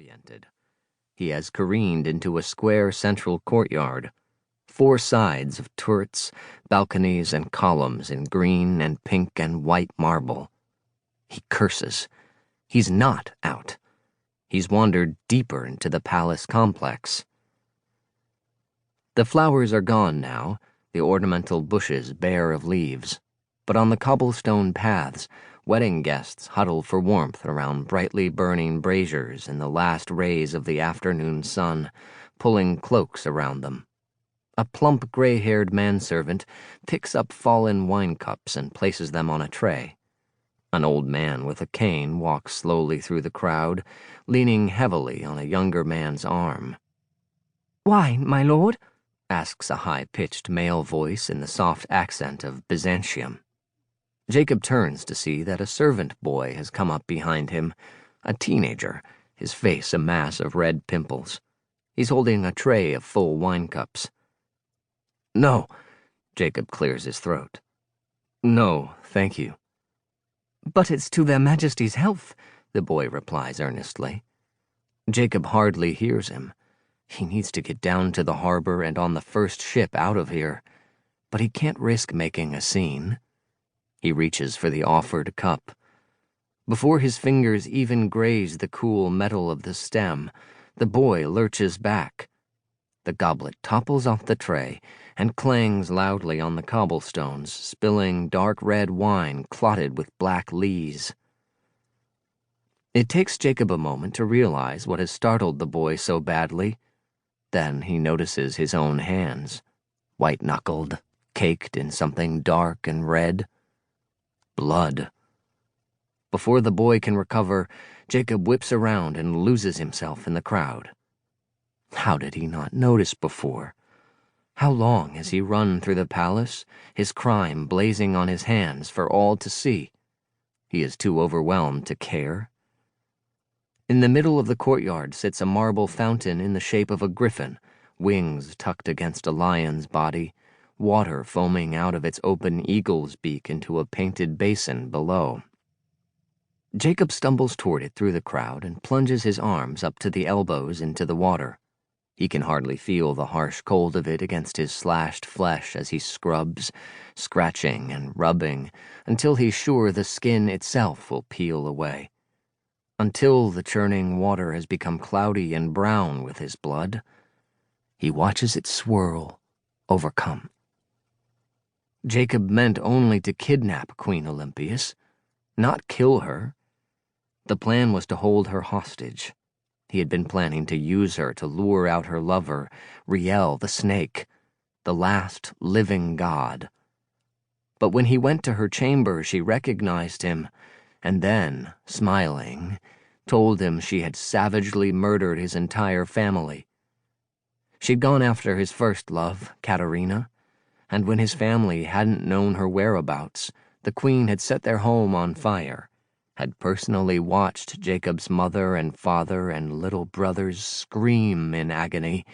disoriented. He has careened into a square central courtyard, 4 sides of turrets, balconies, and columns in green and pink and white marble. He curses. He's not out. He's wandered deeper into the palace complex. The flowers are gone now, the ornamental bushes bare of leaves, but on the cobblestone paths, wedding guests huddle for warmth around brightly burning braziers in the last rays of the afternoon sun, pulling cloaks around them. A plump gray-haired manservant picks up fallen wine cups and places them on a tray. An old man with a cane walks slowly through the crowd, leaning heavily on a younger man's arm. "Wine, my lord?" asks a high-pitched male voice in the soft accent of Byzantium. Jacob turns to see that a servant boy has come up behind him, a teenager, his face a mass of red pimples. He's holding a tray of full wine cups. "No," Jacob clears his throat. "No, thank you." "But it's to their Majesties' health," the boy replies earnestly. Jacob hardly hears him. He needs to get down to the harbor and on the first ship out of here, but he can't risk making a scene. He reaches for the offered cup. Before his fingers even graze the cool metal of the stem, the boy lurches back. The goblet topples off the tray and clangs loudly on the cobblestones, spilling dark red wine clotted with black lees. It takes Jacob a moment to realize what has startled the boy so badly. Then he notices his own hands, white-knuckled, caked in something dark and red. Blood. Before the boy can recover, Jacob whips around and loses himself in the crowd. How did he not notice before? How long has he run through the palace, his crime blazing on his hands for all to see? He is too overwhelmed to care. In the middle of the courtyard sits a marble fountain in the shape of a griffin, wings tucked against a lion's body, water foaming out of its open eagle's beak into a painted basin below. Jacob stumbles toward it through the crowd and plunges his arms up to the elbows into the water. He can hardly feel the harsh cold of it against his slashed flesh as he scrubs, scratching and rubbing, until he's sure the skin itself will peel away. Until the churning water has become cloudy and brown with his blood. He watches it swirl, overcome. Jacob meant only to kidnap Queen Olympias, not kill her. The plan was to hold her hostage. He had been planning to use her to lure out her lover, Riel the snake, the last living god. But when he went to her chamber, she recognized him, and then, smiling, told him she had savagely murdered his entire family. She'd gone after his first love, Katerina, and when his family hadn't known her whereabouts, the queen had set their home on fire, had personally watched Jacob's mother and father and little brothers scream in agony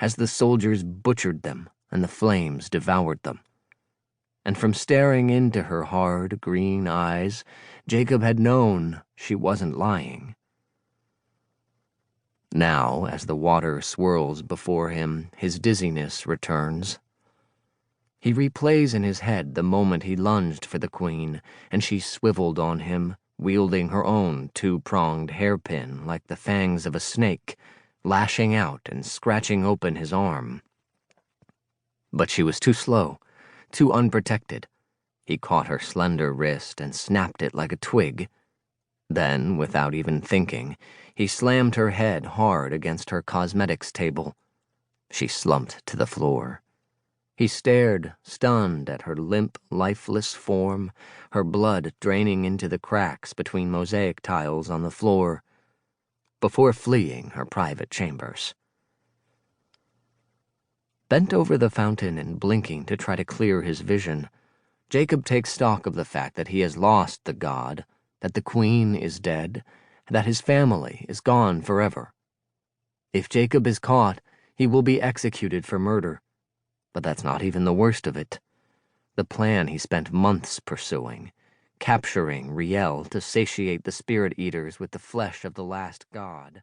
as the soldiers butchered them and the flames devoured them. And from staring into her hard, green eyes, Jacob had known she wasn't lying. Now, as the water swirls before him, his dizziness returns. He replays in his head the moment he lunged for the queen, and she swiveled on him, wielding her own 2-pronged hairpin like the fangs of a snake, lashing out and scratching open his arm. But she was too slow, too unprotected. He caught her slender wrist and snapped it like a twig. Then, without even thinking, he slammed her head hard against her cosmetics table. She slumped to the floor. He stared, stunned, at her limp, lifeless form, her blood draining into the cracks between mosaic tiles on the floor, before fleeing her private chambers. Bent over the fountain and blinking to try to clear his vision, Jacob takes stock of the fact that he has lost the god, that the queen is dead, that his family is gone forever. If Jacob is caught, he will be executed for murder. But that's not even the worst of it. The plan he spent months pursuing, capturing Riel to satiate the spirit eaters with the flesh of the last god,